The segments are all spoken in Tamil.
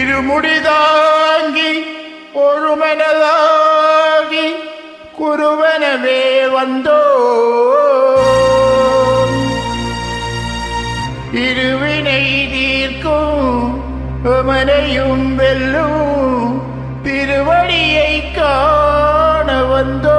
இருமுடிதாங்கி ஒருமனதாகி குருவனவே வந்தோ இருவினை தீர்க்கும் மனையும் வெல்லும் திருவடியை காண வந்தோ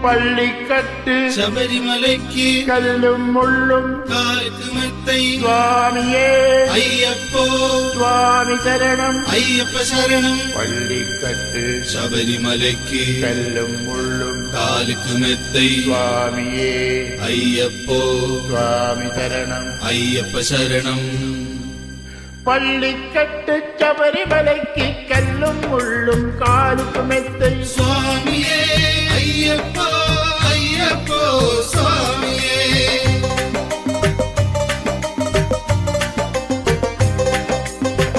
பள்ளிக்கட்டு சபரிமலைக்கு கல்லும் முள்ளும் காலுக்கு மெத்தை சுவாமியே ஐயப்போ சுவாமி சரணம் ஐயப்ப சரணம். பள்ளிக்கட்டு சபரிமலைக்கு கல்லும் முள்ளும் காலுக்கு மெத்தை சுவாமியே ஐயப்போ சுவாமி சரணம் ஐயப்ப சரணம். பள்ளிக்கட்டு சபரிமலைக்கு கல்லும் முள்ளும் காலுக்கு மெத்தை சுவாமியே ஐயப்போ ஐயப்போ சுவாமியே.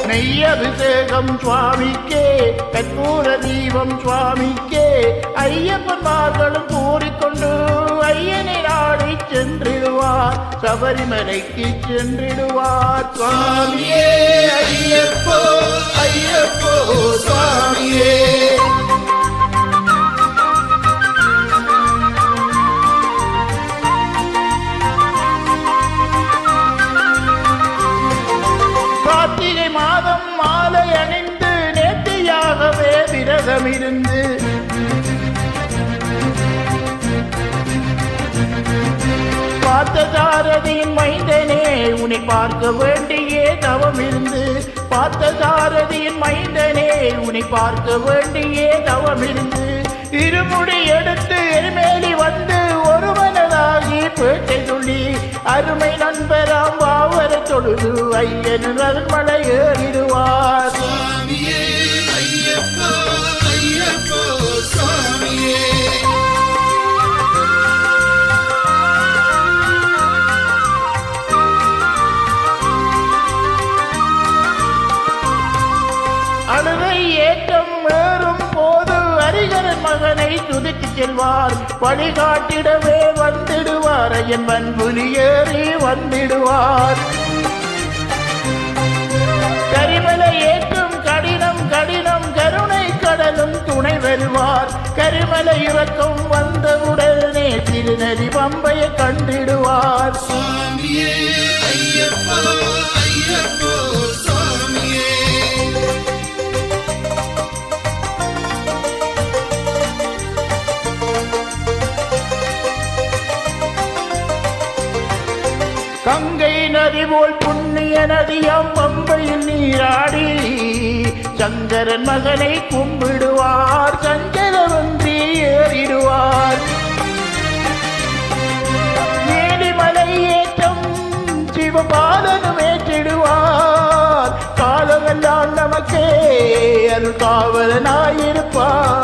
நெய்யபிஷேகம் சுவாமிக்கே கற்பூர தீபம் சுவாமிக்கே ஐயப்பன்மார்களும் கூறிக்கொண்டு ஐயனை நாடி சென்றிடுவார் சபரிமலைக்கு சென்றிடுவார் சுவாமியே ஐயப்போ ஐயப்போ சுவாமியே. கார்த்திகை மாதம் மாலை அணிந்து நேர்த்தியாகவே விரதமிருந்து பார்த்தசாரதியின் மைந்தனே உன்னை பார்க்க வேண்டியே தவம் இருந்து பார்த்தசாரதியின் மைந்தனே உன்னை பார்க்க வேண்டியே தவம் இருந்து இருமுடி எடுத்து எருமேலி வந்து ஒருவனதாகி பேட்டை துள்ளி அருமை நண்பராம் வாவர தொழுது ஐயன் மலை ஏறிடுவார் சுவாமியே ஐயப்போ ஐயப்போ சுவாமியே. அழுகை ஏற்றம் ஏறும் போது அரிகரன் மகனை துதித்து செல்வார் வழிகாட்டிடவே வந்திடுவார் ஐயன் வன்புலி ஏறி வந்திடுவார். கரிமலை ஏற்றும் கடினம் கடினம் கருணை கடலும் துணை வருவார் கரிமலை இறக்கம் வந்தவுடனே திருநெறி பம்பையை கண்டிடுவார். சுவாமியே ஐயப்போ ஐயப்போ சுவாமியே. கங்கை நதி போல் புண்ணிய நதியாம் பம்பையில் நீராடி சங்கரன் மகனை கும்பிடுவார் சஞ்சலவன்றி ஏறிடுவார். நீலிமலை ஏற்றம் சிவபாலனும் ஏற்றிடுவார் காலமெல்லாம் நமக்கே அருள் காவலனாயிருப்பார்.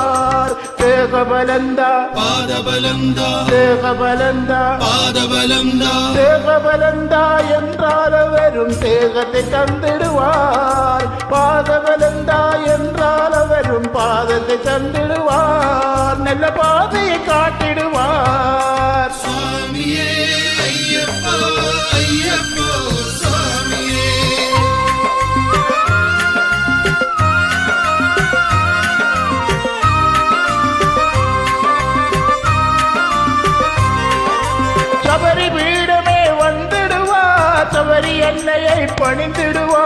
தேகபலந்தா பாதபலந்தா தேகபலந்தா பாதபலந்தா தேகபலந்தா என்றால் அவரும் தேகத்தை தந்திடுவார் பாதபலந்தா என்றால் அவரும் பாதத்தை தந்திடுவார் நல்ல பாதையை காட்டிடுவார். சுவாமியே ஐயப்போ ஐயப்போ சுவாமியே. சபரி பீடமே வந்திடுவார் சபரி எல்லையை பணிந்திடுவார்.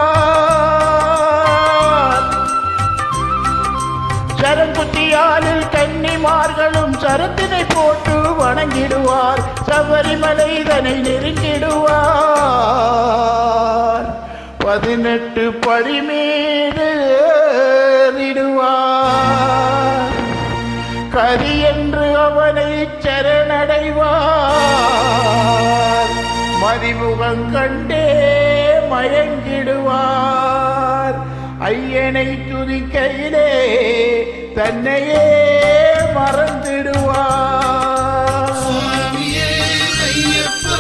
சரங்குத்தியாலில் கன்னிமார்களும் சரத்தினை போட்டு வணங்கிடுவார் சபரிமலை இதனை நெருங்கிடுவார். 18 படி மீது ஏறிடுவார் கரி என்று அவனை சரணடைவார் மதிமுகம் கண்டே மயங்கிடுவார். ஐயனை துதிக்கையிலே தன்னையே மறந்திடுவார். சுவாமியே ஐயப்போ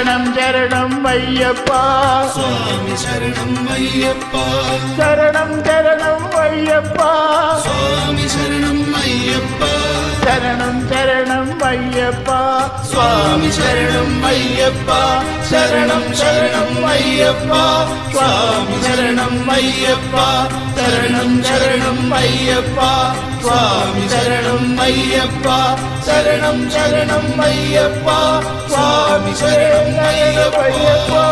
சரணம் சரணம் ஐயப்பா சுவாமி சரணம் ஐயப்பா சரணம் சரணம் ஐயப்பா சுவாமி சரணம் ஐயப்பா சரணம் சரணம் ஐயப்பா சுவாமி சரணம் ஐயப்பா சரணம் சரணம் ஐயப்பா சுவாமி சரணம் ஐயப்பா சரணம் சரணம் ஐயப்பா சுவாமி சரணம் ஐயப்பா சரணம் சரணம் ஐயப்பா சுவாமி சரணம் ஐயப்பா